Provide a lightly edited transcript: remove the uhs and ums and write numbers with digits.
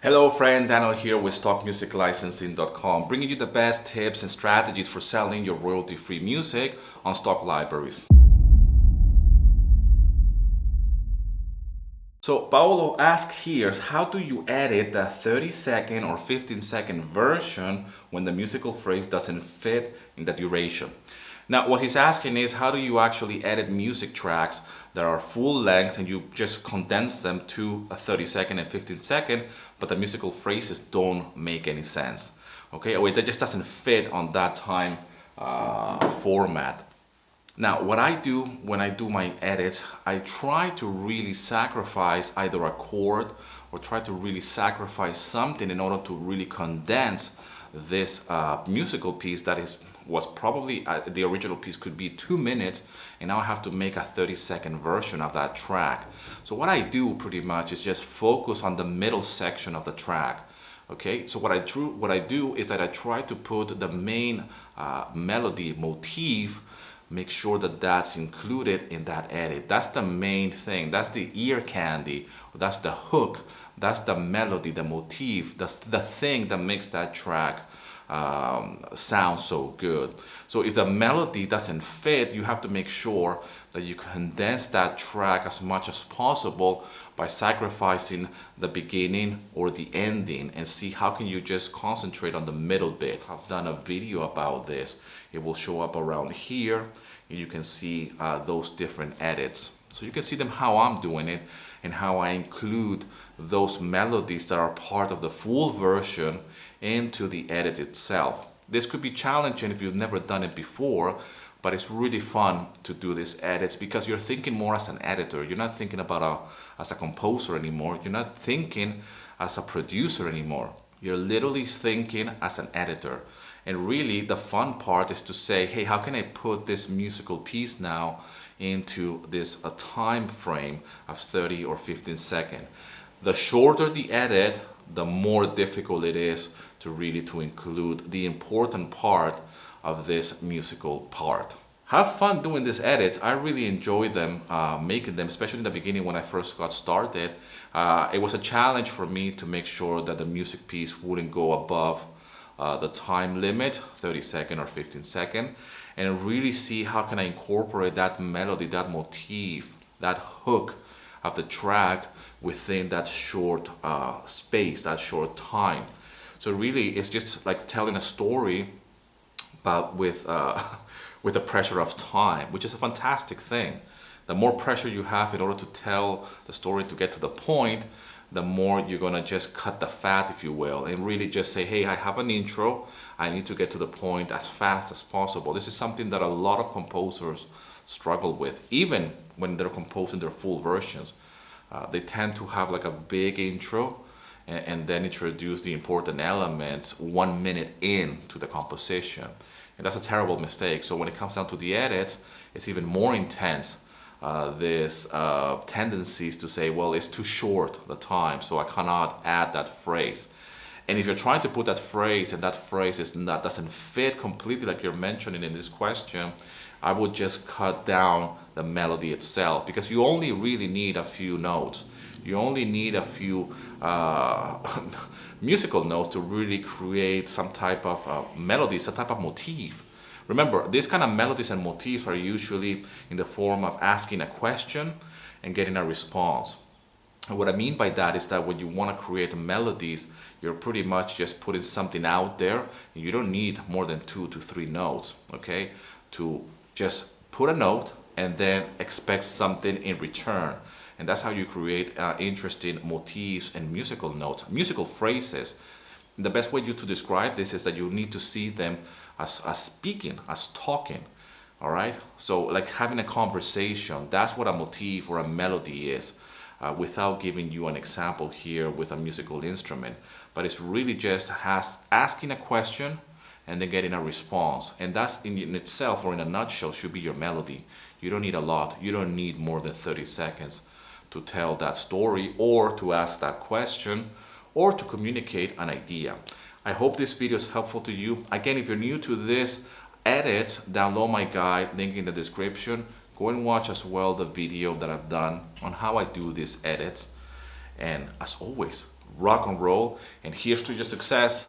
Hello friend, Daniel here with StockMusicLicensing.com, bringing you the best tips and strategies for selling your royalty-free music on stock libraries. So Paolo asks here, how do you edit the 30-second or 15-second version when the musical phrase doesn't fit in the duration? Now, what he's asking is, how do you actually edit music tracks that are full length and you just condense them to a 30-second and 15-second, but the musical phrases don't make any sense, okay? Or it just doesn't fit on that time format. Now, what I do when I do my edits, I try to really sacrifice either a chord or try to really sacrifice something in order to really condense this musical piece that was probably the original piece could be 2 minutes, and now I have to make a 30-second version of that track. So what I do pretty much is just focus on the middle section of the track. Okay, so what I do is that I try to put the main melody motif, make sure that that's included in that edit. That's the main thing. That's the ear candy. That's the hook. That's the melody, the motif. That's the thing that makes that track sound so good. So if the melody doesn't fit, you have to make sure that you condense that track as much as possible by sacrificing the beginning or the ending, and see how can you just concentrate on the middle bit. I've done a video about this. It will show up around here, and you can see those different edits. So you can see them how I'm doing it and how I include those melodies that are part of the full version into the edit itself. This could be challenging if you've never done it before, but it's really fun to do these edits because you're thinking more as an editor. You're not thinking about as a composer anymore. You're not thinking as a producer anymore. You're literally thinking as an editor. And really the fun part is to say, hey, how can I put this musical piece now into this time frame of 30 or 15 seconds. The shorter the edit, the more difficult it is to really include the important part of this musical part. Have fun doing these edits. I really enjoy them, making them, especially in the beginning when I first got started. It was a challenge for me to make sure that the music piece wouldn't go above the time limit, 30 second or 15 second, and really see how can I incorporate that melody, that motif, that hook of the track within that short space, that short time. So really it's just like telling a story, but with the pressure of time, which is a fantastic thing. The more pressure you have in order to tell the story, to get to the point, the more you're gonna just cut the fat, if you will, and really just say, hey, I have an intro, I need to get to the point as fast as possible. This is something that a lot of composers struggle with, even when they're composing their full versions. They tend to have like a big intro and then introduce the important elements 1 minute into the composition. And that's a terrible mistake. So when it comes down to the edits, it's even more intense. This tendencies to say, well, it's too short, the time, so I cannot add that phrase. And if you're trying to put that phrase and that phrase doesn't fit completely like you're mentioning in this question, I would just cut down the melody itself, because you only really need a few notes. You only need a few musical notes to really create some type of melody, some type of motif. Remember, these kind of melodies and motifs are usually in the form of asking a question and getting a response. And what I mean by that is that when you want to create melodies, you're pretty much just putting something out there, and you don't need more than 2 to 3 notes, okay? To just put a note and then expect something in return. And that's how you create interesting motifs and musical notes, musical phrases. The best way to describe this is that you need to see them as speaking, as talking, all right? So like having a conversation, that's what a motif or a melody is, without giving you an example here with a musical instrument. But it's really just asking a question and then getting a response. And that's in itself, or in a nutshell, should be your melody. You don't need a lot. You don't need more than 30 seconds to tell that story, or to ask that question, or to communicate an idea. I hope this video is helpful to you. Again, if you're new to this edit, download my guide, link in the description. Go and watch as well the video that I've done on how I do these edits. And as always, rock and roll, and here's to your success.